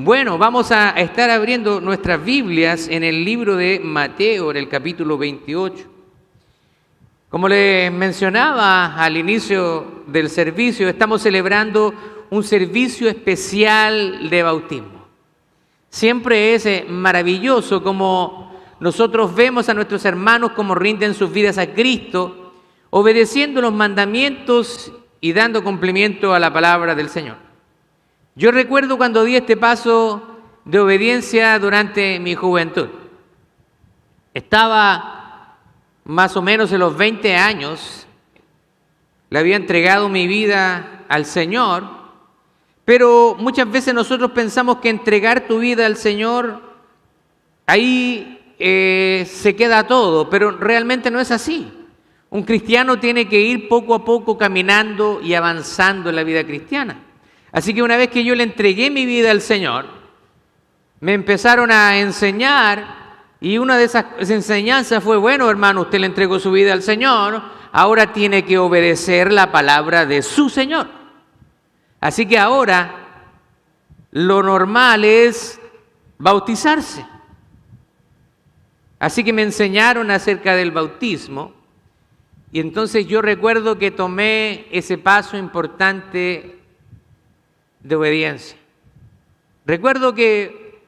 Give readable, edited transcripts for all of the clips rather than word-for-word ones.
Bueno, vamos a estar abriendo nuestras Biblias en el libro de Mateo, en el capítulo 28. Como les mencionaba al inicio del servicio, estamos celebrando un servicio especial de bautismo. Siempre es maravilloso como nosotros vemos a nuestros hermanos como rinden sus vidas a Cristo, obedeciendo los mandamientos y dando cumplimiento a la palabra del Señor. Yo recuerdo cuando di este paso de obediencia durante mi juventud. Estaba más o menos en los 20 años, le había entregado mi vida al Señor, pero muchas veces nosotros pensamos que entregar tu vida al Señor, ahí se queda todo, pero realmente no es así. Un cristiano tiene que ir poco a poco caminando y avanzando en la vida cristiana. Así que una vez que yo le entregué mi vida al Señor, me empezaron a enseñar y una de esas enseñanzas fue, bueno, hermano, usted le entregó su vida al Señor, ahora tiene que obedecer la palabra de su Señor. Así que ahora lo normal es bautizarse. Así que me enseñaron acerca del bautismo y entonces yo recuerdo que tomé ese paso importante de obediencia. Recuerdo que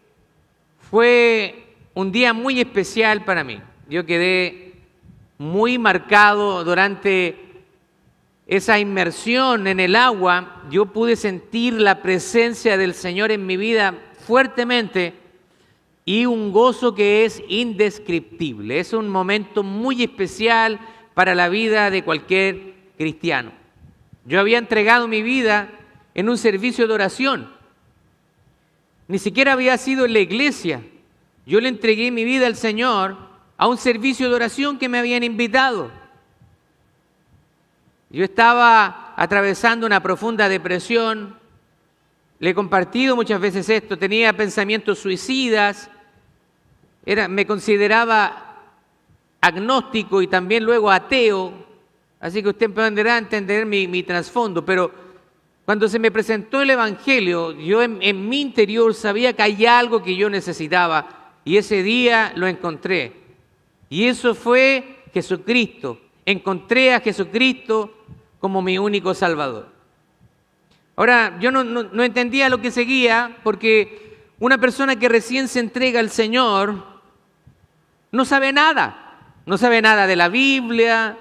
fue un día muy especial para mí. Yo quedé muy marcado durante esa inmersión en el agua. Yo pude sentir la presencia del Señor en mi vida fuertemente y un gozo que es indescriptible. Es un momento muy especial para la vida de cualquier cristiano. Yo había entregado mi vida en un servicio de oración. Ni siquiera había sido en la iglesia. Yo le entregué mi vida al Señor a un servicio de oración que me habían invitado. Yo estaba atravesando una profunda depresión. Le he compartido muchas veces esto. Tenía pensamientos suicidas. Me consideraba agnóstico y también luego ateo. Así que usted podrá entender mi trasfondo, pero cuando se me presentó el Evangelio, yo en mi interior sabía que hay algo que yo necesitaba y ese día lo encontré. Y eso fue Jesucristo. Encontré a Jesucristo como mi único Salvador. Ahora, yo no entendía lo que seguía porque una persona que recién se entrega al Señor no sabe nada. No sabe nada de la Biblia,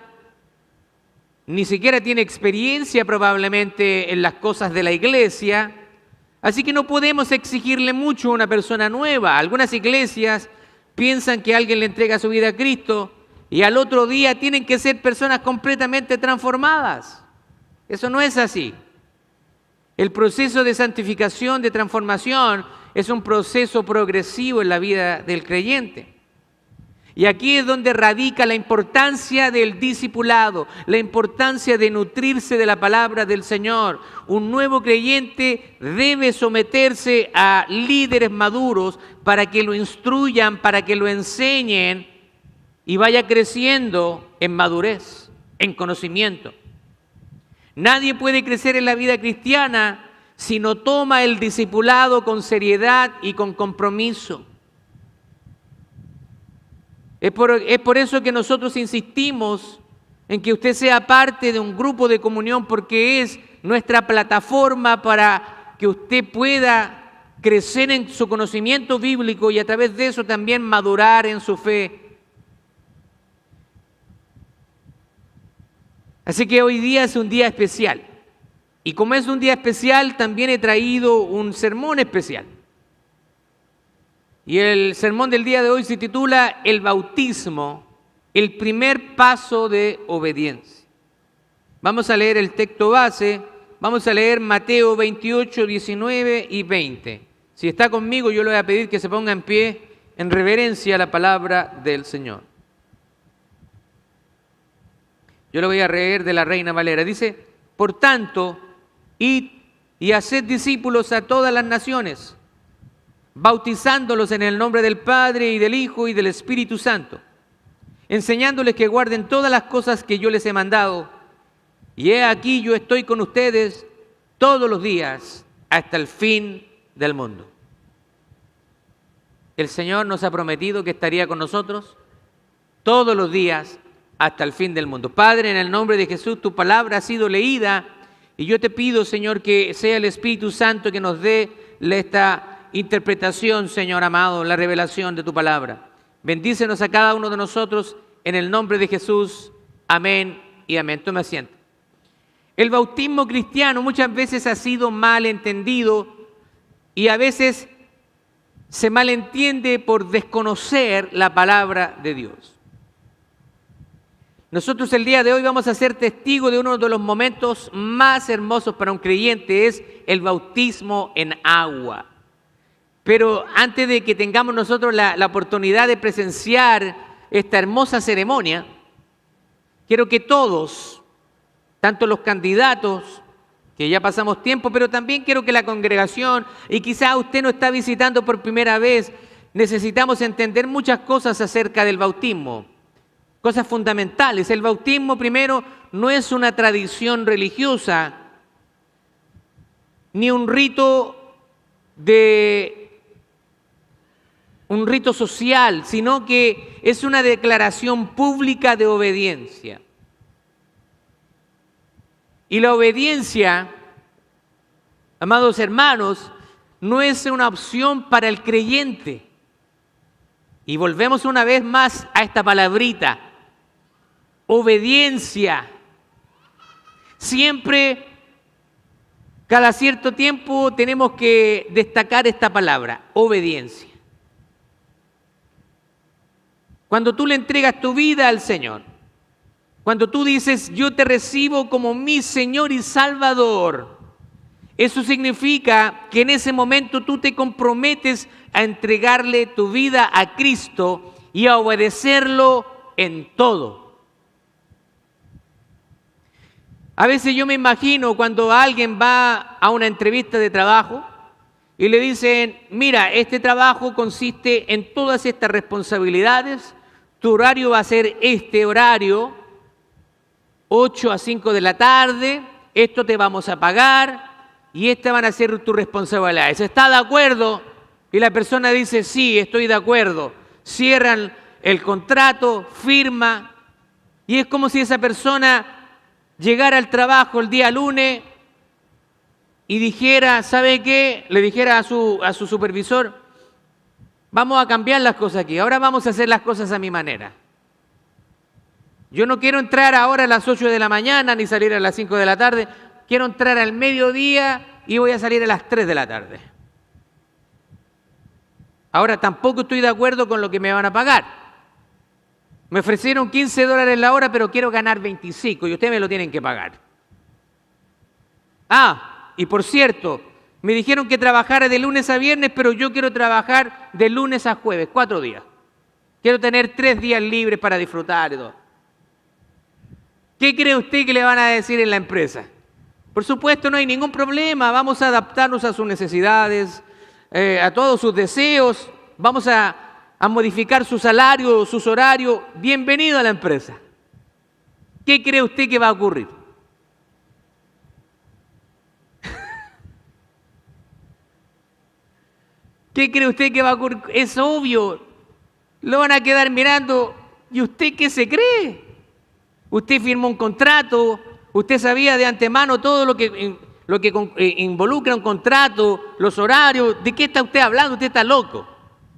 ni siquiera tiene experiencia probablemente en las cosas de la iglesia, así que no podemos exigirle mucho a una persona nueva. Algunas iglesias piensan que alguien le entrega su vida a Cristo y al otro día tienen que ser personas completamente transformadas. Eso no es así. El proceso de santificación, de transformación, es un proceso progresivo en la vida del creyente. Y aquí es donde radica la importancia del discipulado, la importancia de nutrirse de la palabra del Señor. Un nuevo creyente debe someterse a líderes maduros para que lo instruyan, para que lo enseñen y vaya creciendo en madurez, en conocimiento. Nadie puede crecer en la vida cristiana si no toma el discipulado con seriedad y con compromiso. Es por eso que nosotros insistimos en que usted sea parte de un grupo de comunión, porque es nuestra plataforma para que usted pueda crecer en su conocimiento bíblico y a través de eso también madurar en su fe. Así que hoy día es un día especial. Y como es un día especial, también he traído un sermón especial. Y el sermón del día de hoy se titula El bautismo, el primer paso de obediencia. Vamos a leer el texto base, vamos a leer Mateo 28, 19 y 20. Si está conmigo, yo le voy a pedir que se ponga en pie en reverencia a la palabra del Señor. Yo lo voy a leer de la Reina Valera. Dice, por tanto, id y haced discípulos a todas las naciones, bautizándolos en el nombre del Padre y del Hijo y del Espíritu Santo, enseñándoles que guarden todas las cosas que yo les he mandado. Y he aquí yo estoy con ustedes todos los días hasta el fin del mundo. el Señor nos ha prometido que estaría con nosotros todos los días hasta el fin del mundo. Padre, en el nombre de Jesús, tu palabra ha sido leída y yo te pido, Señor, que sea el Espíritu Santo que nos dé esta interpretación, Señor amado, la revelación de tu palabra. Bendícenos a cada uno de nosotros en el nombre de Jesús. Amén y amén. Tome asiento. El bautismo cristiano muchas veces ha sido mal entendido y a veces se malentiende por desconocer la palabra de Dios. Nosotros el día de hoy vamos a ser testigos de uno de los momentos más hermosos para un creyente, es el bautismo en agua. Pero antes de que tengamos nosotros la oportunidad de presenciar esta hermosa ceremonia, quiero que todos, tanto los candidatos, que ya pasamos tiempo, pero también quiero que la congregación, y quizá usted nos está visitando por primera vez, necesitamos entender muchas cosas acerca del bautismo, cosas fundamentales. El bautismo, primero, no es una tradición religiosa, ni un rito social, sino que es una declaración pública de obediencia. Y la obediencia, amados hermanos, no es una opción para el creyente. Y volvemos una vez más a esta palabrita, obediencia. Siempre, cada cierto tiempo, tenemos que destacar esta palabra, obediencia. Cuando tú le entregas tu vida al Señor, cuando tú dices, yo te recibo como mi Señor y Salvador, eso significa que en ese momento tú te comprometes a entregarle tu vida a Cristo y a obedecerlo en todo. A veces yo me imagino cuando alguien va a una entrevista de trabajo y le dicen, mira, este trabajo consiste en todas estas responsabilidades, tu horario va a ser este horario, 8 a 5 de la tarde, esto te vamos a pagar y estas van a ser tus responsabilidades. ¿Está de acuerdo? Y la persona dice, sí, estoy de acuerdo. Cierran el contrato, firma, y es como si esa persona llegara al trabajo el día lunes y dijera, ¿sabe qué? Le dijera a su supervisor, vamos a cambiar las cosas aquí, ahora vamos a hacer las cosas a mi manera. Yo no quiero entrar ahora a las 8 de la mañana ni salir a las 5 de la tarde. Quiero entrar al mediodía y voy a salir a las 3 de la tarde. Ahora tampoco estoy de acuerdo con lo que me van a pagar. Me ofrecieron $15 la hora, pero quiero ganar 25 y ustedes me lo tienen que pagar. Y por cierto, me dijeron que trabajara de lunes a viernes, pero yo quiero trabajar de lunes a jueves, 4 días. Quiero tener 3 días libres para disfrutar y todo. ¿Qué cree usted que le van a decir en la empresa? Por supuesto, no hay ningún problema, vamos a adaptarnos a sus necesidades, a todos sus deseos, vamos a modificar su salario, sus horarios. Bienvenido a la empresa. ¿Qué cree usted que va a ocurrir? ¿Qué cree usted que va a ocurrir? Es obvio, lo van a quedar mirando. ¿Y usted qué se cree? Usted firmó un contrato, usted sabía de antemano todo lo que involucra un contrato, los horarios. ¿De qué está usted hablando? Usted está loco.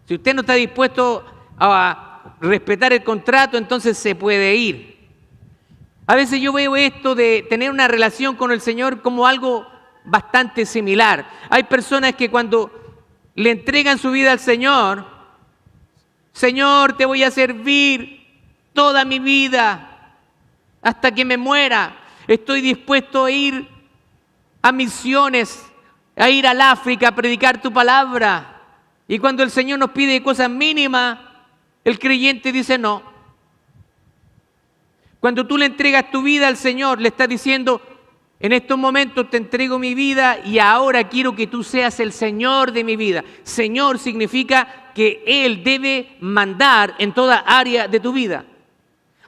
Si usted no está dispuesto a respetar el contrato, entonces se puede ir. A veces yo veo esto de tener una relación con el Señor como algo bastante similar. Hay personas que cuando le entregan su vida al Señor, Señor, te voy a servir toda mi vida, hasta que me muera. Estoy dispuesto a ir a misiones, a ir al África a predicar tu palabra. Y cuando el Señor nos pide cosas mínimas, el creyente dice no. Cuando tú le entregas tu vida al Señor, le estás diciendo, en estos momentos te entrego mi vida y ahora quiero que tú seas el Señor de mi vida. Señor significa que Él debe mandar en toda área de tu vida.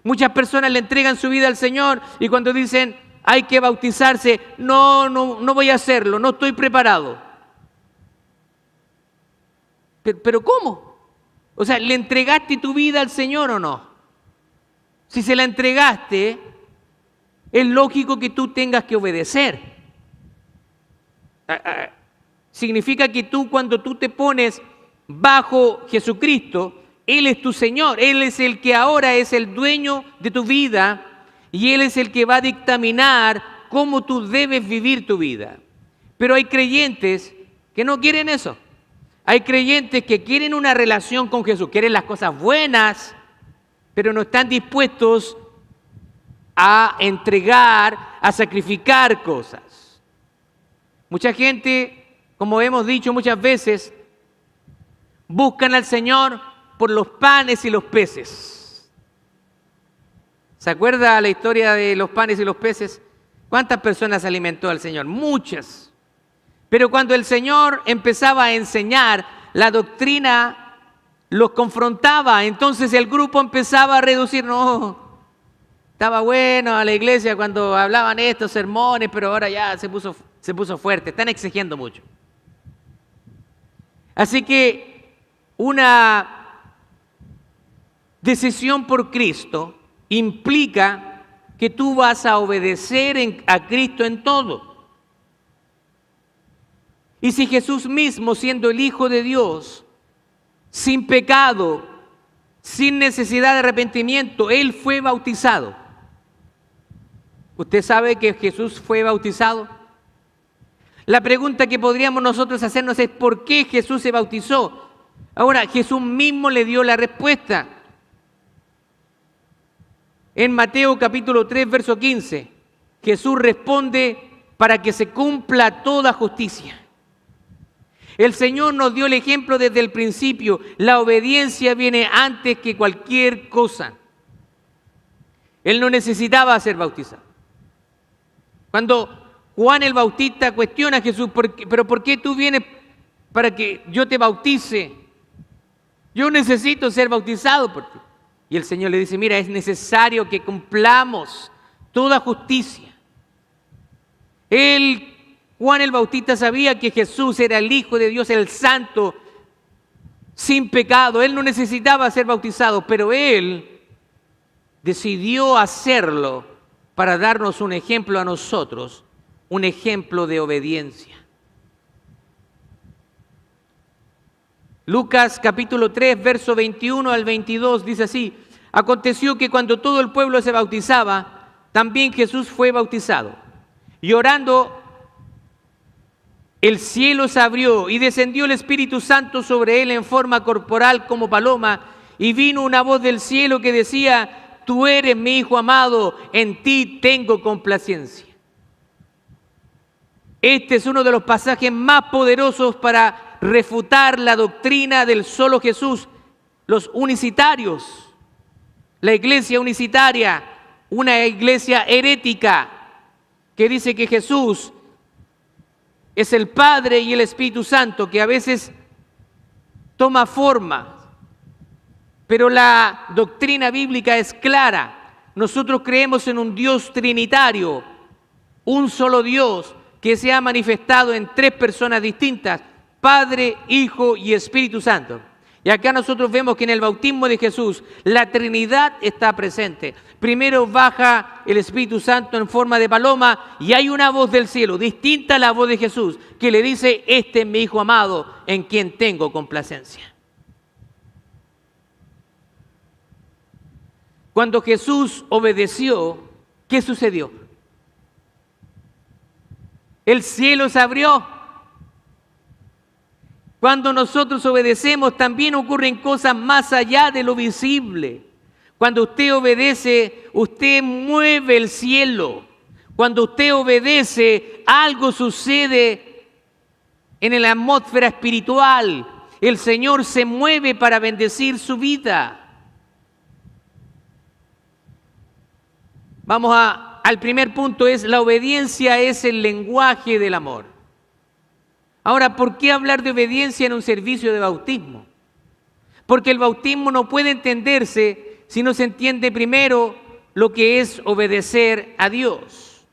Muchas personas le entregan su vida al Señor y cuando dicen hay que bautizarse, no voy a hacerlo, no estoy preparado. ¿Pero cómo? O sea, ¿le entregaste tu vida al Señor o no? Si se la entregaste, es lógico que tú tengas que obedecer. Significa que tú, cuando tú te pones bajo Jesucristo, Él es tu Señor, Él es el que ahora es el dueño de tu vida y Él es el que va a dictaminar cómo tú debes vivir tu vida. Pero hay creyentes que no quieren eso. Hay creyentes que quieren una relación con Jesús, quieren las cosas buenas, pero no están dispuestos a entregar, a sacrificar cosas. Mucha gente, como hemos dicho muchas veces, buscan al Señor por los panes y los peces. ¿Se acuerda la historia de los panes y los peces? ¿Cuántas personas alimentó al Señor? Muchas. Pero cuando el Señor empezaba a enseñar, la doctrina los confrontaba. Entonces el grupo empezaba a reducir. No, estaba bueno a la iglesia cuando hablaban estos sermones, pero ahora ya se puso fuerte. Están exigiendo mucho. Así que una decisión por Cristo implica que tú vas a obedecer a Cristo en todo. Y si Jesús mismo, siendo el Hijo de Dios, sin pecado, sin necesidad de arrepentimiento, Él fue bautizado. ¿Usted sabe que Jesús fue bautizado? La pregunta que podríamos nosotros hacernos es ¿por qué Jesús se bautizó? Ahora, Jesús mismo le dio la respuesta. En Mateo capítulo 3, verso 15, Jesús responde para que se cumpla toda justicia. El Señor nos dio el ejemplo desde el principio. La obediencia viene antes que cualquier cosa. Él no necesitaba ser bautizado. Cuando Juan el Bautista cuestiona a Jesús, ¿pero por qué tú vienes para que yo te bautice? Yo necesito ser bautizado por ti. Y el Señor le dice, mira, es necesario que cumplamos toda justicia. Juan el Bautista sabía que Jesús era el Hijo de Dios, el Santo, sin pecado. Él no necesitaba ser bautizado, pero Él decidió hacerlo para darnos un ejemplo a nosotros, un ejemplo de obediencia. Lucas capítulo 3, verso 21 al 22 dice así: aconteció que cuando todo el pueblo se bautizaba, también Jesús fue bautizado. Y orando, el cielo se abrió y descendió el Espíritu Santo sobre él en forma corporal como paloma, y vino una voz del cielo que decía: tú eres mi Hijo amado, en ti tengo complacencia. Este es uno de los pasajes más poderosos para refutar la doctrina del solo Jesús. Los unicitarios, la iglesia unicitaria, una iglesia herética que dice que Jesús es el Padre y el Espíritu Santo, que a veces toma forma, pero la doctrina bíblica es clara. Nosotros creemos en un Dios trinitario, un solo Dios que se ha manifestado en tres personas distintas: Padre, Hijo y Espíritu Santo. Y acá nosotros vemos que en el bautismo de Jesús la Trinidad está presente. Primero baja el Espíritu Santo en forma de paloma y hay una voz del cielo, distinta a la voz de Jesús, que le dice: este es mi Hijo amado, en quien tengo complacencia. Cuando Jesús obedeció, ¿qué sucedió? El cielo se abrió. Cuando nosotros obedecemos, también ocurren cosas más allá de lo visible. Cuando usted obedece, usted mueve el cielo. Cuando usted obedece, algo sucede en la atmósfera espiritual. El Señor se mueve para bendecir su vida. Vamos al primer punto, es la obediencia es el lenguaje del amor. Ahora, ¿por qué hablar de obediencia en un servicio de bautismo? Porque el bautismo no puede entenderse si no se entiende primero lo que es obedecer a Dios.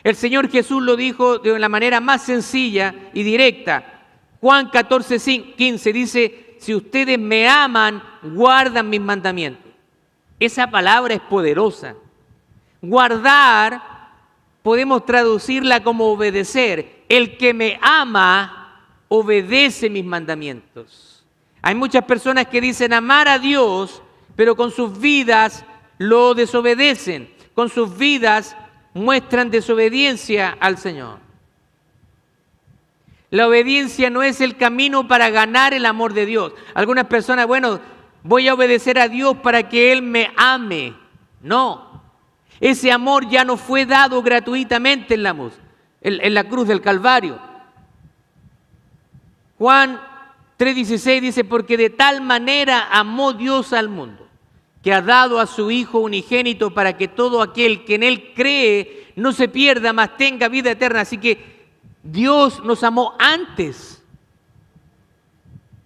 El Señor Jesús lo dijo de la manera más sencilla y directa. Juan 14:15 dice: si ustedes me aman, guardan mis mandamientos. Esa palabra es poderosa. Guardar, podemos traducirla como obedecer. El que me ama, obedece mis mandamientos. Hay muchas personas que dicen amar a Dios, pero con sus vidas lo desobedecen. Con sus vidas muestran desobediencia al Señor. La obediencia no es el camino para ganar el amor de Dios. Algunas personas, bueno, voy a obedecer a Dios para que Él me ame. No, ese amor ya no fue dado gratuitamente en la cruz del Calvario. Juan 3:16 dice, porque de tal manera amó Dios al mundo, que ha dado a su Hijo unigénito para que todo aquel que en Él cree no se pierda, mas tenga vida eterna. Así que Dios nos amó antes.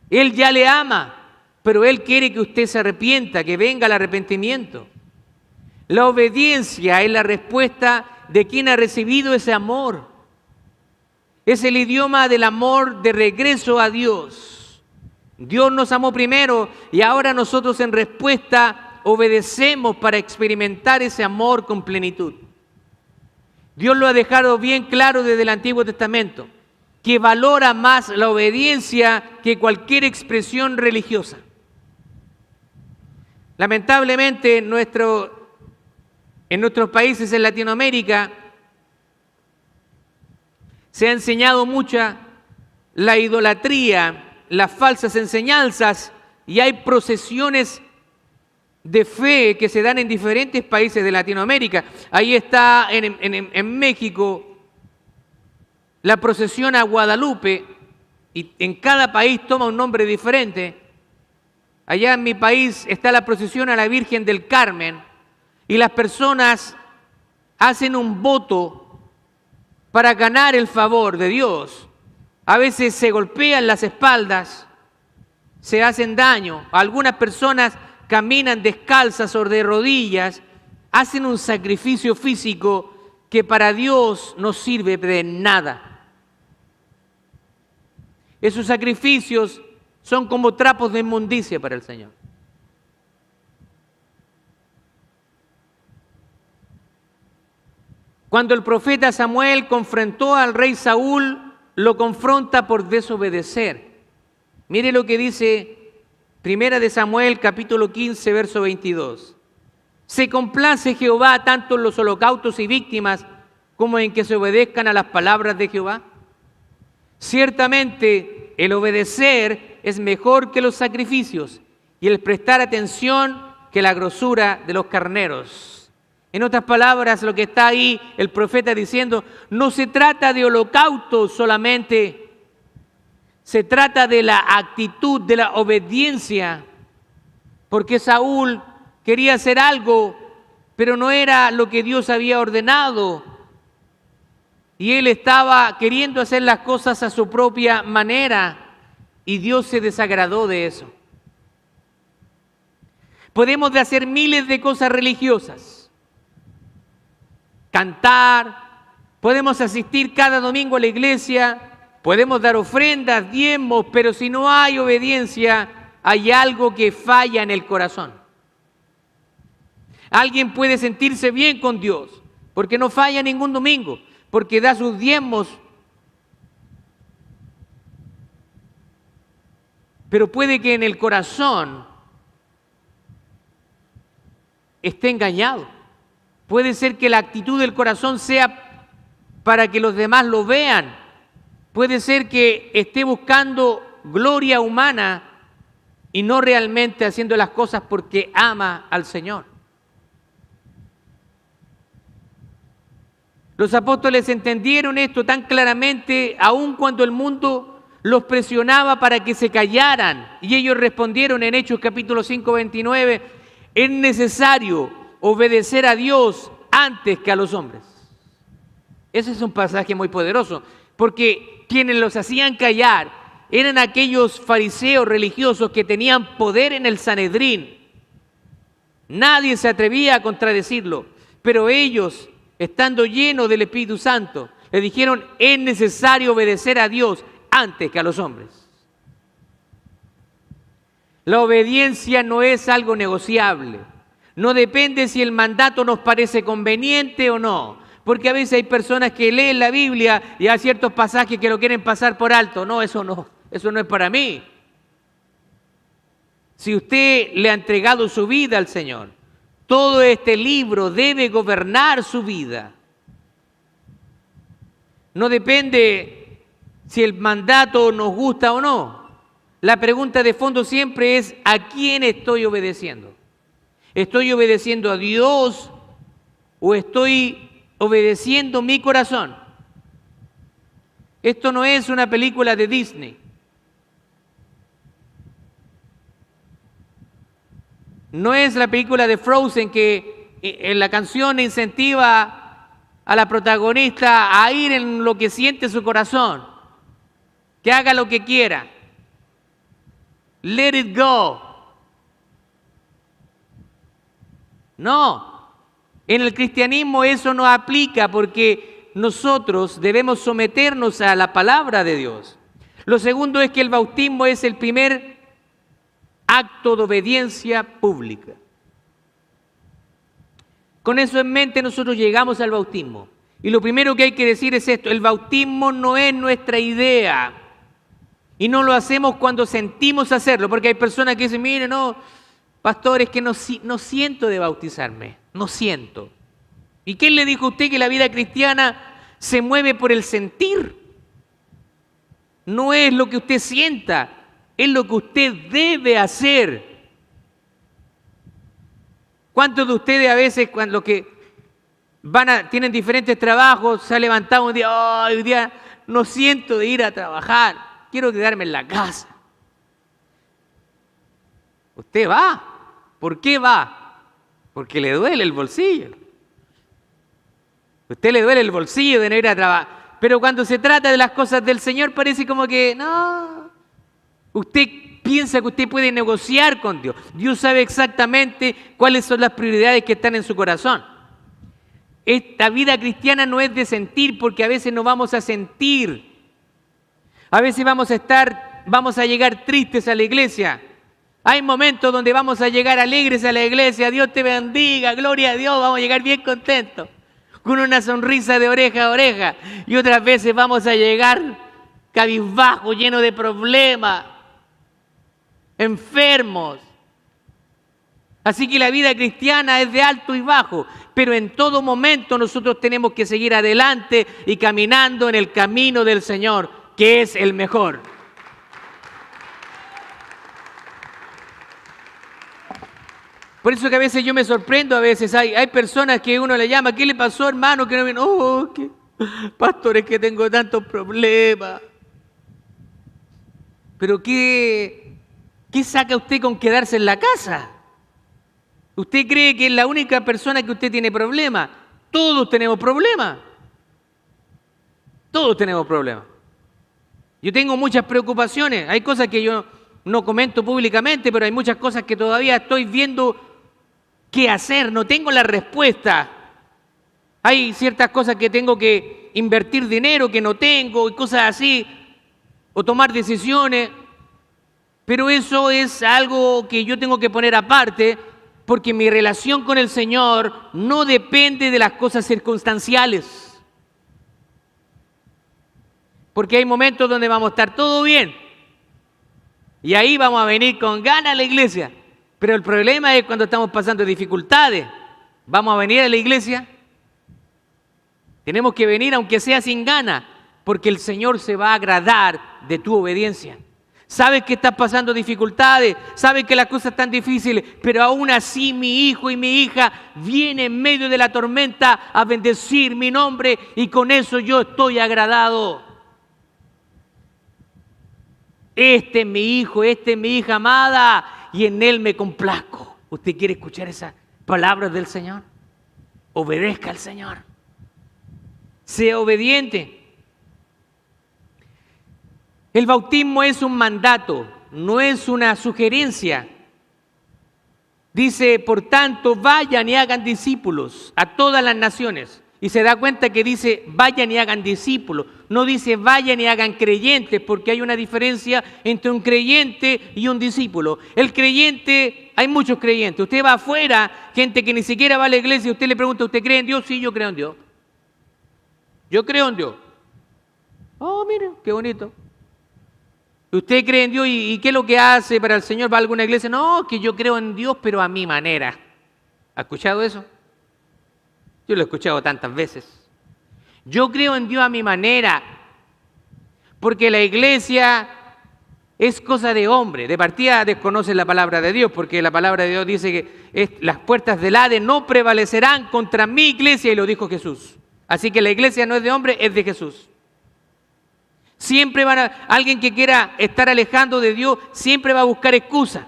Él ya le ama, pero Él quiere que usted se arrepienta, que venga el arrepentimiento. La obediencia es la respuesta de quien ha recibido ese amor. Es el idioma del amor de regreso a Dios. Dios nos amó primero y ahora nosotros en respuesta obedecemos para experimentar ese amor con plenitud. Dios lo ha dejado bien claro desde el Antiguo Testamento, que valora más la obediencia que cualquier expresión religiosa. Lamentablemente en nuestros países en Latinoamérica se ha enseñado mucha la idolatría, las falsas enseñanzas, y hay procesiones de fe que se dan en diferentes países de Latinoamérica. Ahí está en México la procesión a Guadalupe, y en cada país toma un nombre diferente. Allá en mi país está la procesión a la Virgen del Carmen, y las personas hacen un voto para ganar el favor de Dios. A veces se golpean las espaldas, se hacen daño. Algunas personas caminan descalzas o de rodillas, hacen un sacrificio físico que para Dios no sirve de nada. Esos sacrificios son como trapos de inmundicia para el Señor. Cuando el profeta Samuel confrontó al rey Saúl, lo confronta por desobedecer. Mire lo que dice Primera de Samuel, capítulo 15, verso 22. Se complace Jehová tanto en los holocaustos y víctimas como en que se obedezcan a las palabras de Jehová. Ciertamente, el obedecer es mejor que los sacrificios y el prestar atención que la grosura de los carneros. En otras palabras, lo que está ahí el profeta diciendo, no se trata de holocaustos solamente, se trata de la actitud, de la obediencia, porque Saúl quería hacer algo, pero no era lo que Dios había ordenado, y él estaba queriendo hacer las cosas a su propia manera, y Dios se desagradó de eso. Podemos hacer miles de cosas religiosas, cantar, podemos asistir cada domingo a la iglesia, podemos dar ofrendas, diezmos, pero si no hay obediencia, hay algo que falla en el corazón. Alguien puede sentirse bien con Dios, porque no falla ningún domingo, porque da sus diezmos, pero puede que en el corazón esté engañado. Puede ser que la actitud del corazón sea para que los demás lo vean. Puede ser que esté buscando gloria humana y no realmente haciendo las cosas porque ama al Señor. Los apóstoles entendieron esto tan claramente, aun cuando el mundo los presionaba para que se callaran. Y ellos respondieron en Hechos capítulo 5, 29, es necesario obedecer a Dios antes que a los hombres. Ese es un pasaje muy poderoso, porque quienes los hacían callar eran aquellos fariseos religiosos que tenían poder en el Sanedrín. Nadie se atrevía a contradecirlo, pero ellos, estando llenos del Espíritu Santo, le dijeron, es necesario obedecer a Dios antes que a los hombres. La obediencia no es algo negociable. No depende si el mandato nos parece conveniente o no. Porque a veces hay personas que leen la Biblia y hay ciertos pasajes que lo quieren pasar por alto. No eso no es para mí. Si usted le ha entregado su vida al Señor, todo este libro debe gobernar su vida. No depende si el mandato nos gusta o no. La pregunta de fondo siempre es: ¿a quién estoy obedeciendo? ¿Estoy obedeciendo a Dios o estoy obedeciendo mi corazón? Esto no es una película de Disney. No es la película de Frozen que en la canción incentiva a la protagonista a ir en lo que siente su corazón, que haga lo que quiera. Let it go. No, en el cristianismo eso no aplica porque nosotros debemos someternos a la palabra de Dios. Lo segundo es que el bautismo es el primer acto de obediencia pública. Con eso en mente nosotros llegamos al bautismo. Y lo primero que hay que decir es esto: el bautismo no es nuestra idea. Y no lo hacemos cuando sentimos hacerlo, porque hay personas que dicen: mire, no, pastor, es que no siento de bautizarme, no siento. ¿Y quién le dijo a usted que la vida cristiana se mueve por el sentir? No es lo que usted sienta, es lo que usted debe hacer. ¿Cuántos de ustedes a veces, cuando que tienen diferentes trabajos, se ha levantado un día: oh, hoy día no siento de ir a trabajar, quiero quedarme en la casa? Usted va. ¿Por qué va? Porque le duele el bolsillo. Usted le duele el bolsillo de no ir a trabajar. Pero cuando se trata de las cosas del Señor parece como que no. Usted piensa que usted puede negociar con Dios. Dios sabe exactamente cuáles son las prioridades que están en su corazón. Esta vida cristiana no es de sentir, porque a veces no vamos a sentir. A veces vamos a llegar tristes a la iglesia. Hay momentos donde vamos a llegar alegres a la iglesia: Dios te bendiga, gloria a Dios, vamos a llegar bien contentos, con una sonrisa de oreja a oreja. Y otras veces vamos a llegar cabizbajo, lleno de problemas, enfermos. Así que la vida cristiana es de alto y bajo, pero en todo momento nosotros tenemos que seguir adelante y caminando en el camino del Señor, que es el mejor. Por eso que a veces yo me sorprendo, a veces hay personas que uno le llama: ¿qué le pasó, hermano? Que no viene. Oh, pastores, que tengo tantos problemas. Pero ¿qué saca usted con quedarse en la casa? ¿Usted cree que es la única persona que usted tiene problemas? Todos tenemos problemas. Todos tenemos problemas. Yo tengo muchas preocupaciones. Hay cosas que yo no comento públicamente, pero hay muchas cosas que todavía estoy viendo qué hacer. No tengo la respuesta. Hay ciertas cosas que tengo que invertir dinero que no tengo y cosas así, o tomar decisiones. Pero eso es algo que yo tengo que poner aparte, porque mi relación con el Señor no depende de las cosas circunstanciales. Porque hay momentos donde vamos a estar todo bien y ahí vamos a venir con ganas a la iglesia. Pero el problema es cuando estamos pasando dificultades. ¿Vamos a venir a la iglesia? Tenemos que venir aunque sea sin ganas, porque el Señor se va a agradar de tu obediencia. Sabes que estás pasando dificultades, sabes que las cosas están difíciles, pero aún así mi hijo y mi hija vienen en medio de la tormenta a bendecir mi nombre, y con eso yo estoy agradado. Este es mi hijo, esta es mi hija amada, y en él me complazco. ¿Usted quiere escuchar esas palabras del Señor? Obedezca al Señor. Sea obediente. El bautismo es un mandato, no es una sugerencia. Dice: por tanto, vayan y hagan discípulos a todas las naciones Y se da cuenta que dice, vayan y hagan discípulos. No dice, vayan y hagan creyentes, porque hay una diferencia entre un creyente y un discípulo. El creyente, hay muchos creyentes. Usted va afuera, gente que ni siquiera va a la iglesia, y usted le pregunta, ¿usted cree en Dios? Sí, yo creo en Dios. Yo creo en Dios. Oh, mire, qué bonito. ¿Usted cree en Dios y qué es lo que hace para el Señor? ¿Va a alguna iglesia? No, que yo creo en Dios, pero a mi manera. ¿Ha escuchado eso? Yo lo he escuchado tantas veces. Yo creo en Dios a mi manera, porque la iglesia es cosa de hombre. De partida desconocen la palabra de Dios, porque la palabra de Dios dice que las puertas del Hades no prevalecerán contra mi iglesia, y lo dijo Jesús. Así que la iglesia no es de hombre, es de Jesús. Siempre alguien que quiera estar alejando de Dios, siempre va a buscar excusa.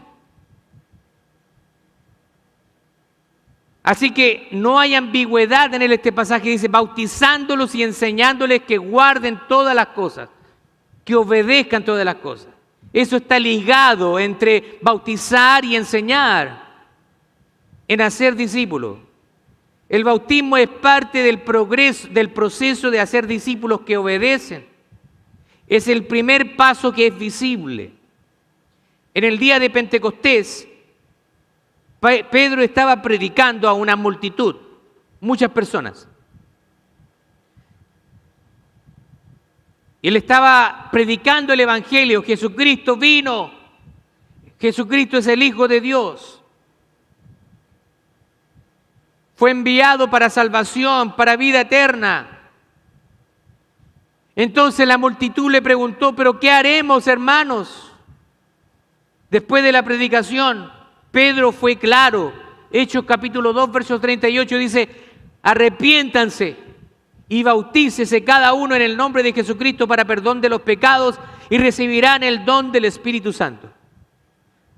Así que no hay ambigüedad en este pasaje, dice, bautizándolos y enseñándoles que guarden todas las cosas, que obedezcan todas las cosas. Eso está ligado entre bautizar y enseñar, en hacer discípulos. El bautismo es parte del proceso de hacer discípulos que obedecen. Es el primer paso que es visible. En el día de Pentecostés, Pedro estaba predicando a una multitud, muchas personas. Él estaba predicando el Evangelio. Jesucristo vino. Jesucristo es el Hijo de Dios. Fue enviado para salvación, para vida eterna. Entonces la multitud le preguntó, ¿pero qué haremos, hermanos? Después de la predicación, Pedro fue claro. Hechos capítulo 2, verso 38 dice, arrepiéntanse y bautícese cada uno en el nombre de Jesucristo para perdón de los pecados y recibirán el don del Espíritu Santo.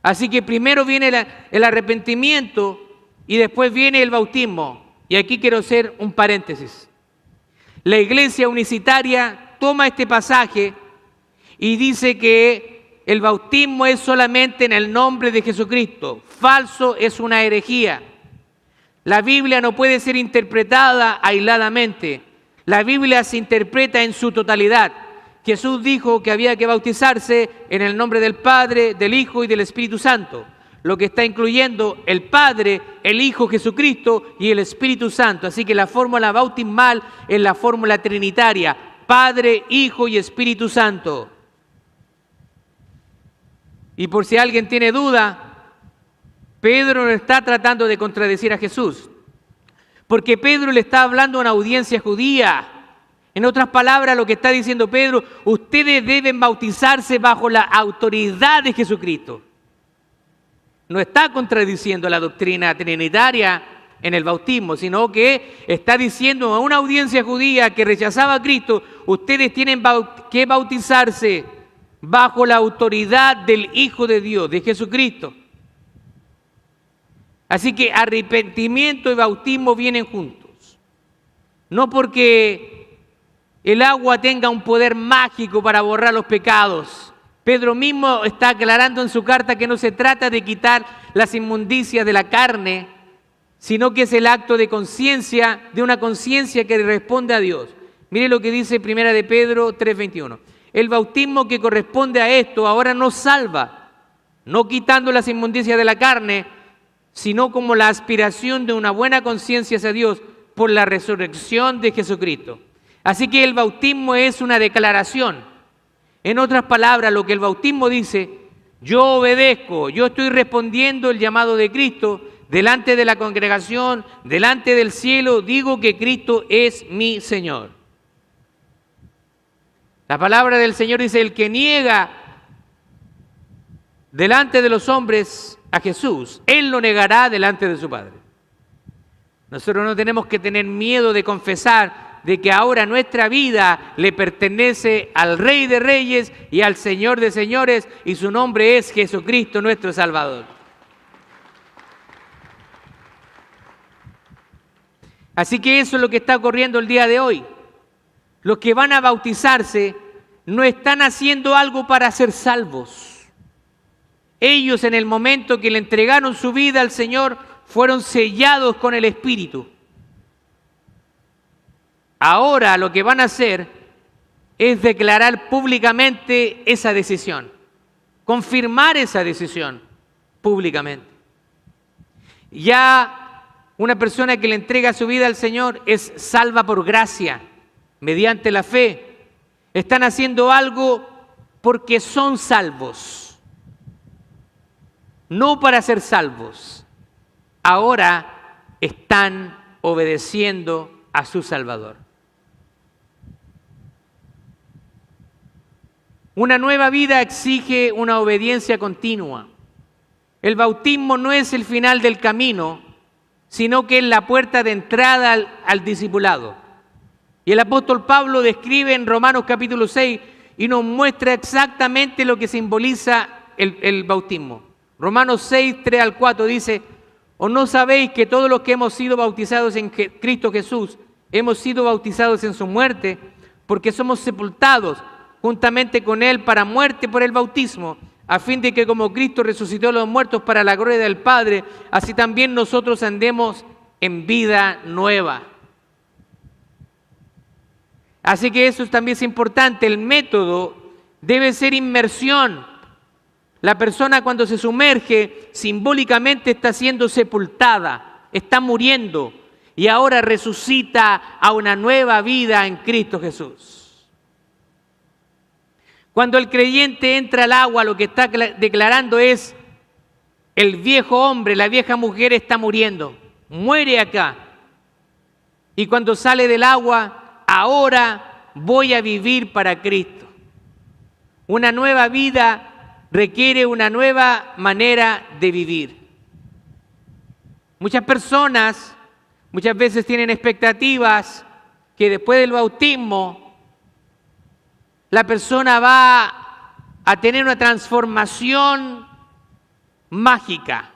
Así que primero viene el arrepentimiento y después viene el bautismo. Y aquí quiero hacer un paréntesis. La Iglesia Unicitaria toma este pasaje y dice que el bautismo es solamente en el nombre de Jesucristo. Falso, es una herejía. La Biblia no puede ser interpretada aisladamente. La Biblia se interpreta en su totalidad. Jesús dijo que había que bautizarse en el nombre del Padre, del Hijo y del Espíritu Santo, lo que está incluyendo el Padre, el Hijo Jesucristo y el Espíritu Santo. Así que la fórmula bautismal es la fórmula trinitaria, Padre, Hijo y Espíritu Santo. Y por si alguien tiene duda, Pedro no está tratando de contradecir a Jesús, porque Pedro le está hablando a una audiencia judía. En otras palabras, lo que está diciendo Pedro, ustedes deben bautizarse bajo la autoridad de Jesucristo. No está contradiciendo la doctrina trinitaria en el bautismo, sino que está diciendo a una audiencia judía que rechazaba a Cristo, ustedes tienen que bautizarse bajo la autoridad del Hijo de Dios, de Jesucristo. Así que arrepentimiento y bautismo vienen juntos. No porque el agua tenga un poder mágico para borrar los pecados. Pedro mismo está aclarando en su carta que no se trata de quitar las inmundicias de la carne, sino que es el acto de conciencia, de una conciencia que responde a Dios. Mire lo que dice 1 de Pedro 3:21. El bautismo que corresponde a esto ahora nos salva, no quitando las inmundicias de la carne, sino como la aspiración de una buena conciencia hacia Dios por la resurrección de Jesucristo. Así que el bautismo es una declaración. En otras palabras, lo que el bautismo dice, yo obedezco, yo estoy respondiendo el llamado de Cristo, delante de la congregación, delante del cielo, digo que Cristo es mi Señor. La palabra del Señor dice, el que niega delante de los hombres a Jesús, Él lo negará delante de su Padre. Nosotros no tenemos que tener miedo de confesar de que ahora nuestra vida le pertenece al Rey de Reyes y al Señor de Señores, y su nombre es Jesucristo nuestro Salvador. Así que eso es lo que está ocurriendo el día de hoy. Los que van a bautizarse no están haciendo algo para ser salvos. Ellos, en el momento que le entregaron su vida al Señor, fueron sellados con el Espíritu. Ahora lo que van a hacer es declarar públicamente esa decisión, confirmar esa decisión públicamente. Ya una persona que le entrega su vida al Señor es salva por gracia, mediante la fe. Están haciendo algo porque son salvos, no para ser salvos. Ahora están obedeciendo a su Salvador. Una nueva vida exige una obediencia continua. El bautismo no es el final del camino, sino que es la puerta de entrada al discipulado. Y el apóstol Pablo describe en Romanos capítulo 6 y nos muestra exactamente lo que simboliza el bautismo. Romanos 6, 3 al 4 dice: ¿o no sabéis que todos los que hemos sido bautizados en Cristo Jesús, hemos sido bautizados en su muerte? Porque somos sepultados juntamente con Él para muerte por el bautismo, a fin de que como Cristo resucitó a los muertos para la gloria del Padre, así también nosotros andemos en vida nueva. Así que eso también es importante. El método debe ser inmersión. La persona cuando se sumerge simbólicamente está siendo sepultada, está muriendo y ahora resucita a una nueva vida en Cristo Jesús. Cuando el creyente entra al agua, lo que está declarando es: el viejo hombre, la vieja mujer está muriendo, muere acá. Y cuando sale del agua, ahora voy a vivir para Cristo. Una nueva vida requiere una nueva manera de vivir. Muchas personas muchas veces tienen expectativas que después del bautismo la persona va a tener una transformación mágica.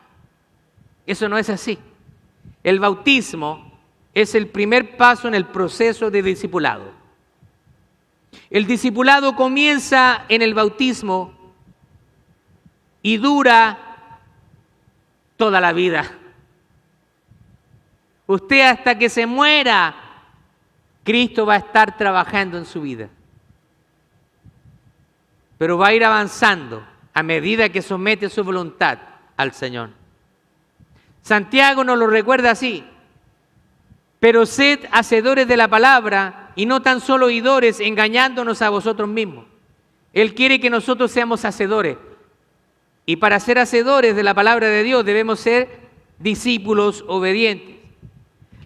Eso no es así. El bautismo es el primer paso en el proceso de discipulado. El discipulado comienza en el bautismo y dura toda la vida. Usted hasta que se muera, Cristo va a estar trabajando en su vida. Pero va a ir avanzando a medida que somete su voluntad al Señor. Santiago nos lo recuerda así: pero sed hacedores de la palabra y no tan solo oidores, engañándonos a vosotros mismos. Él quiere que nosotros seamos hacedores. Y para ser hacedores de la palabra de Dios debemos ser discípulos obedientes.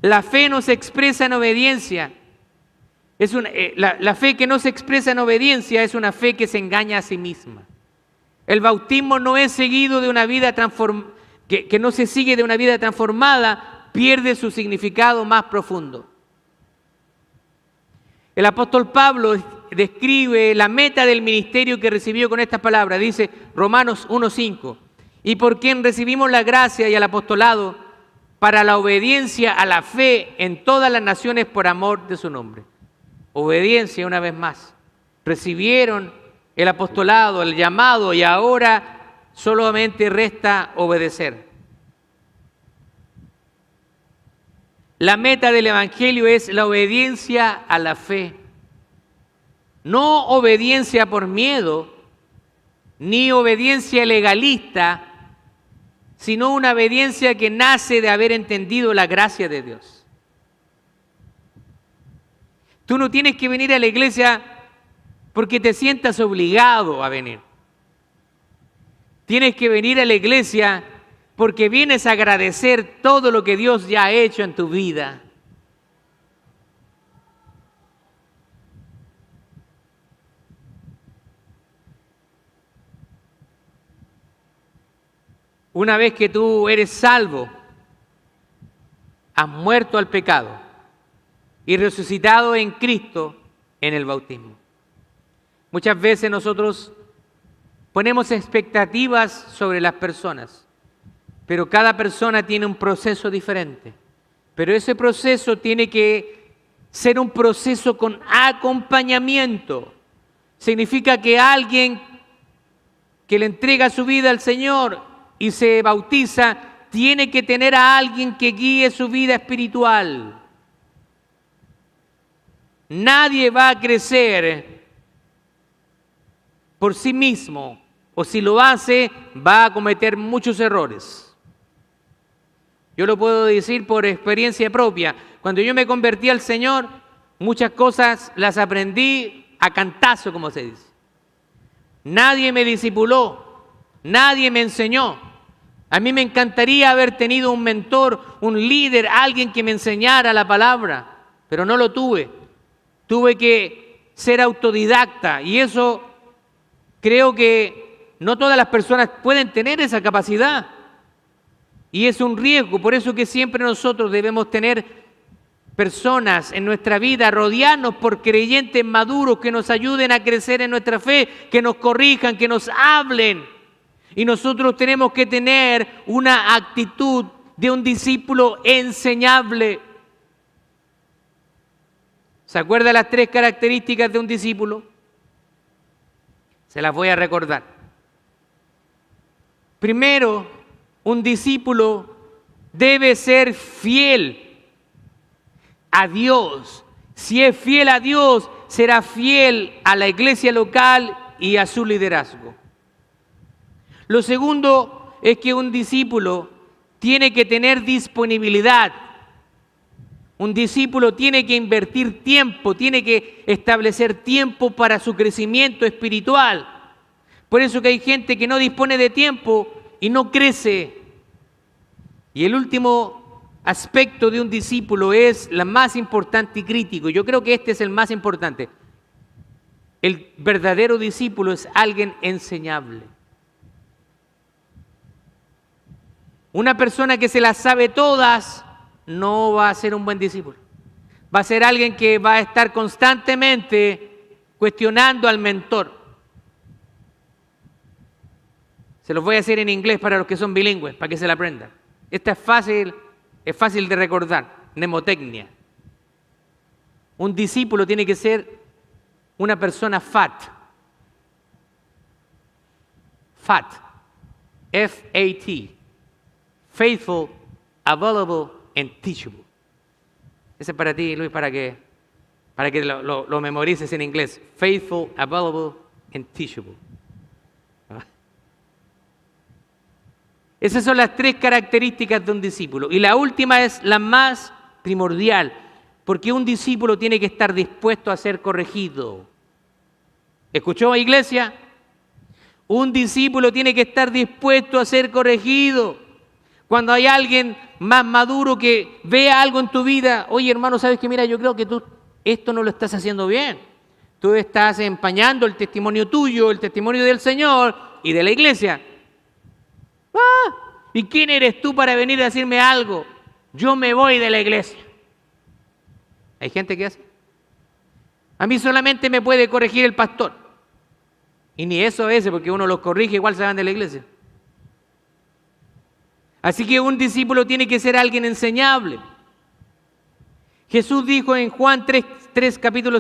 La fe no se expresa en obediencia. La fe que no se expresa en obediencia es una fe que se engaña a sí misma. El bautismo no es seguido de una vida que no se sigue de una vida transformada, pierde su significado más profundo. El apóstol Pablo describe la meta del ministerio que recibió con estas palabras. Dice Romanos 1:5: y por quien recibimos la gracia y el apostolado para la obediencia a la fe en todas las naciones por amor de su nombre. Obediencia una vez más. Recibieron el apostolado, el llamado, y ahora solamente resta obedecer. La meta del Evangelio es la obediencia a la fe. No obediencia por miedo, ni obediencia legalista, sino una obediencia que nace de haber entendido la gracia de Dios. Tú no tienes que venir a la iglesia porque te sientas obligado a venir. Tienes que venir a la iglesia porque vienes a agradecer todo lo que Dios ya ha hecho en tu vida. Una vez que tú eres salvo, has muerto al pecado y resucitado en Cristo en el bautismo. Muchas veces nosotros ponemos expectativas sobre las personas, pero cada persona tiene un proceso diferente. Pero ese proceso tiene que ser un proceso con acompañamiento. Significa que alguien que le entrega su vida al Señor y se bautiza, tiene que tener a alguien que guíe su vida espiritual. Nadie va a crecer por sí mismo, o si lo hace, va a cometer muchos errores. Yo lo puedo decir por experiencia propia. Cuando yo me convertí al Señor, muchas cosas las aprendí a cantazo, como se dice. Nadie me discipuló, nadie me enseñó. A mí me encantaría haber tenido un mentor, un líder, alguien que me enseñara la palabra, pero no lo tuve. Tuve que ser autodidacta y eso creo que no todas las personas pueden tener esa capacidad. Y es un riesgo, por eso que siempre nosotros debemos tener personas en nuestra vida, rodearnos por creyentes maduros que nos ayuden a crecer en nuestra fe, que nos corrijan, que nos hablen. Y nosotros tenemos que tener una actitud de un discípulo enseñable. ¿Se acuerdan las 3 características de un discípulo? Se las voy a recordar. Primero, un discípulo debe ser fiel a Dios. Si es fiel a Dios, será fiel a la iglesia local y a su liderazgo. Lo segundo es que un discípulo tiene que tener disponibilidad. Un discípulo tiene que invertir tiempo, tiene que establecer tiempo para su crecimiento espiritual. Por eso que hay gente que no dispone de tiempo y no crece. Y el último aspecto de un discípulo es la más importante y crítico. Yo creo que este es el más importante. El verdadero discípulo es alguien enseñable. Una persona que se las sabe todas no va a ser un buen discípulo. Va a ser alguien que va a estar constantemente cuestionando al mentor. Se los voy a decir en inglés para los que son bilingües, para que se la aprendan. Esta es fácil de recordar, mnemotecnia. Un discípulo tiene que ser una persona fat. Fat. F-A-T. Faithful, available, and teachable. Ese es para ti, Luis, para que lo memorices en inglés. Faithful, available, and teachable. Esas son las 3 características de un discípulo. Y la última es la más primordial, porque un discípulo tiene que estar dispuesto a ser corregido. ¿Escuchó, iglesia? Un discípulo tiene que estar dispuesto a ser corregido. Cuando hay alguien más maduro que vea algo en tu vida, oye, hermano, ¿sabes qué? Mira, yo creo que tú esto no lo estás haciendo bien. Tú estás empañando el testimonio tuyo, el testimonio del Señor y de la iglesia. ¿Y quién eres tú para venir a decirme algo? Yo me voy de la iglesia. ¿Hay gente que hace? A mí solamente me puede corregir el pastor. Y ni eso es, porque uno los corrige, igual se van de la iglesia. Así que un discípulo tiene que ser alguien enseñable. Jesús dijo en Juan 3 capítulo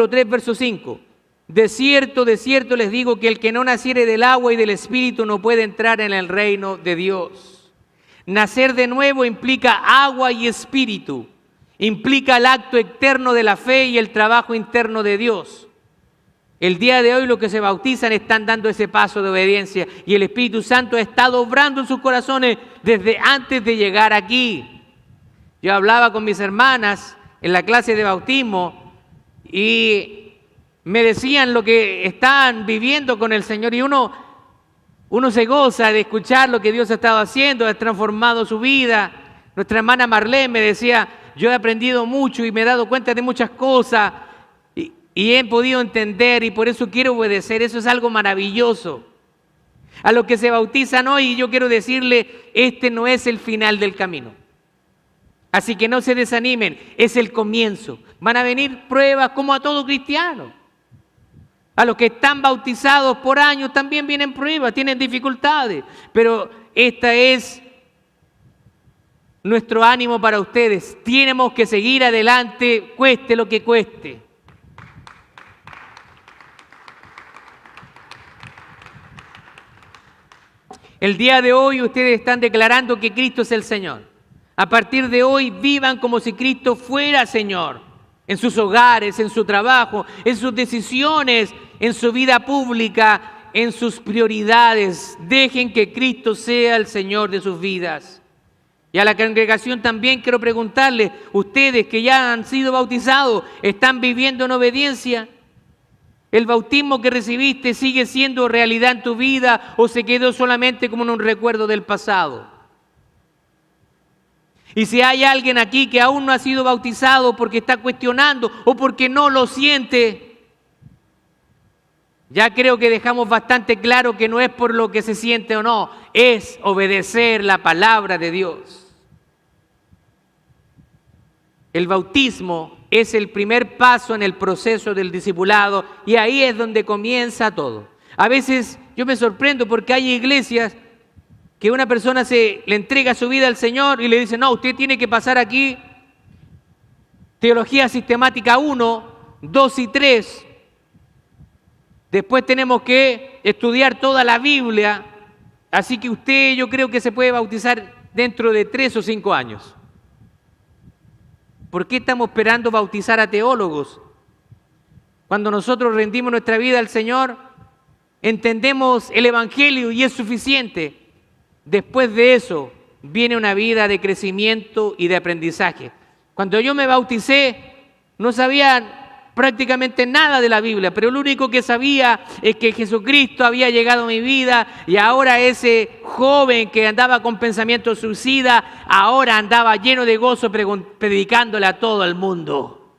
3, verso 5. De cierto les digo que el que no naciere del agua y del Espíritu no puede entrar en el reino de Dios. Nacer de nuevo implica agua y espíritu. Implica el acto externo de la fe y el trabajo interno de Dios. El día de hoy los que se bautizan están dando ese paso de obediencia y el Espíritu Santo ha estado obrando en sus corazones desde antes de llegar aquí. Yo hablaba con mis hermanas en la clase de bautismo y me decían lo que están viviendo con el Señor y uno se goza de escuchar lo que Dios ha estado haciendo, ha transformado su vida. Nuestra hermana Marlene me decía, yo he aprendido mucho y me he dado cuenta de muchas cosas y he podido entender y por eso quiero obedecer. Eso es algo maravilloso. A los que se bautizan hoy, yo quiero decirle, este no es el final del camino. Así que no se desanimen, es el comienzo. Van a venir pruebas como a todo cristiano. A los que están bautizados por años también vienen pruebas, tienen dificultades. Pero esta es nuestro ánimo para ustedes. Tenemos que seguir adelante, cueste lo que cueste. El día de hoy ustedes están declarando que Cristo es el Señor. A partir de hoy vivan como si Cristo fuera Señor, en sus hogares, en su trabajo, en sus decisiones, en su vida pública, en sus prioridades. Dejen que Cristo sea el Señor de sus vidas. Y a la congregación también quiero preguntarles, ustedes que ya han sido bautizados, ¿están viviendo en obediencia? ¿El bautismo que recibiste sigue siendo realidad en tu vida o se quedó solamente como en un recuerdo del pasado? Y si hay alguien aquí que aún no ha sido bautizado porque está cuestionando o porque no lo siente, ya creo que dejamos bastante claro que no es por lo que se siente o no, es obedecer la palabra de Dios. El bautismo es el primer paso en el proceso del discipulado y ahí es donde comienza todo. A veces yo me sorprendo porque hay iglesias que una persona le entrega su vida al Señor y le dice, no, usted tiene que pasar aquí Teología Sistemática 1, 2 y 3. Después tenemos que estudiar toda la Biblia, así que usted yo creo que se puede bautizar dentro de 3 o 5 años. ¿Por qué estamos esperando bautizar a teólogos? Cuando nosotros rendimos nuestra vida al Señor, entendemos el Evangelio y es suficiente. Después de eso, viene una vida de crecimiento y de aprendizaje. Cuando yo me bauticé, no sabía prácticamente nada de la Biblia, pero lo único que sabía es que Jesucristo había llegado a mi vida y ahora ese joven que andaba con pensamiento suicida, ahora andaba lleno de gozo predicándole a todo el mundo.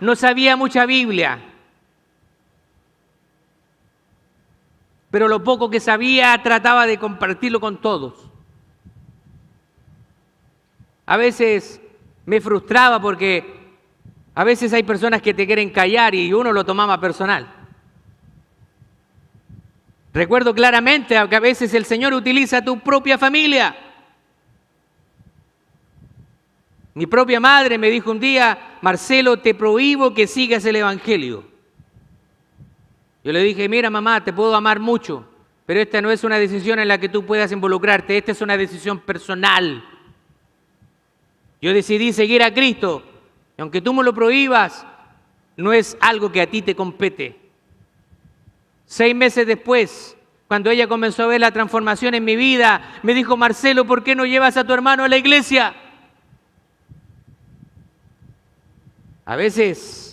No sabía mucha Biblia, pero lo poco que sabía trataba de compartirlo con todos. A veces me frustraba porque a veces hay personas que te quieren callar y uno lo tomaba personal. Recuerdo claramente que a veces el Señor utiliza a tu propia familia. Mi propia madre me dijo un día, Marcelo, te prohíbo que sigas el Evangelio. Yo le dije, mira mamá, te puedo amar mucho, pero esta no es una decisión en la que tú puedas involucrarte, esta es una decisión personal. Yo decidí seguir a Cristo, y aunque tú me lo prohíbas, no es algo que a ti te compete. 6 meses después, cuando ella comenzó a ver la transformación en mi vida, me dijo, Marcelo, ¿por qué no llevas a tu hermano a la iglesia? A veces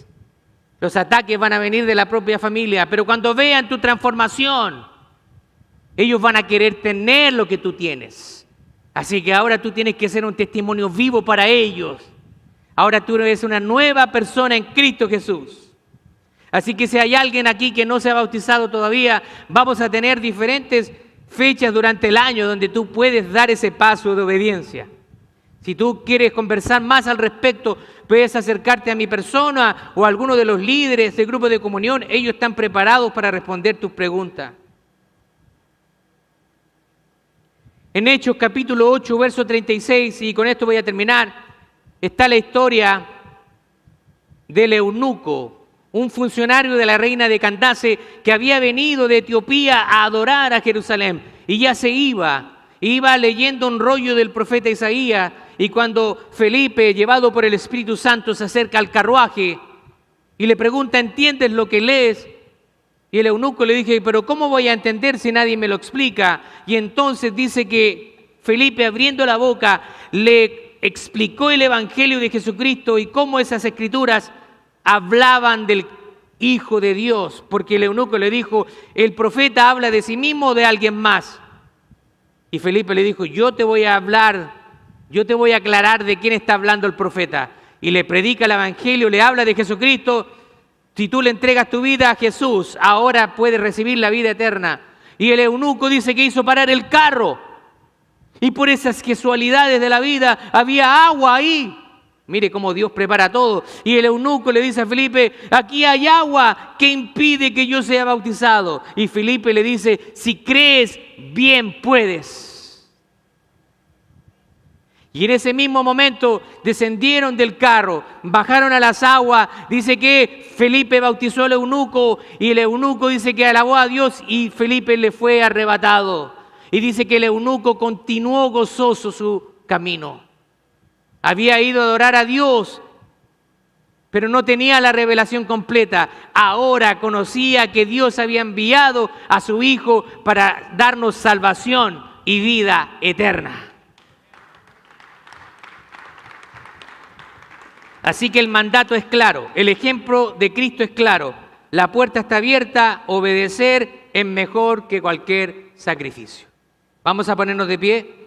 los ataques van a venir de la propia familia, pero cuando vean tu transformación, ellos van a querer tener lo que tú tienes. Así que ahora tú tienes que ser un testimonio vivo para ellos. Ahora tú eres una nueva persona en Cristo Jesús. Así que si hay alguien aquí que no se ha bautizado todavía, vamos a tener diferentes fechas durante el año donde tú puedes dar ese paso de obediencia. Si tú quieres conversar más al respecto, puedes acercarte a mi persona o a alguno de los líderes del grupo de comunión. Ellos están preparados para responder tus preguntas. En Hechos capítulo 8, verso 36, y con esto voy a terminar, está la historia del eunuco, un funcionario de la reina de Candace que había venido de Etiopía a adorar a Jerusalén y ya se iba leyendo un rollo del profeta Isaías y cuando Felipe, llevado por el Espíritu Santo, se acerca al carruaje y le pregunta, ¿entiendes lo que lees? Y el eunuco le dije, pero ¿cómo voy a entender si nadie me lo explica? Y entonces dice que Felipe, abriendo la boca, le explicó el Evangelio de Jesucristo y cómo esas escrituras hablaban del Hijo de Dios. Porque el eunuco le dijo, ¿el profeta habla de sí mismo o de alguien más? Y Felipe le dijo, yo te voy a aclarar de quién está hablando el profeta. Y le predica el Evangelio, le habla de Jesucristo. Si tú le entregas tu vida a Jesús, ahora puedes recibir la vida eterna. Y el eunuco dice que hizo parar el carro. Y por esas casualidades de la vida había agua ahí. Mire cómo Dios prepara todo. Y el eunuco le dice a Felipe, aquí hay agua, ¿qué impide que yo sea bautizado? Y Felipe le dice, si crees, bien puedes. Y en ese mismo momento descendieron del carro, bajaron a las aguas. Dice que Felipe bautizó al eunuco y el eunuco dice que alabó a Dios y Felipe le fue arrebatado. Y dice que el eunuco continuó gozoso su camino. Había ido a adorar a Dios, pero no tenía la revelación completa. Ahora conocía que Dios había enviado a su Hijo para darnos salvación y vida eterna. Así que el mandato es claro, el ejemplo de Cristo es claro. La puerta está abierta, obedecer es mejor que cualquier sacrificio. Vamos a ponernos de pie.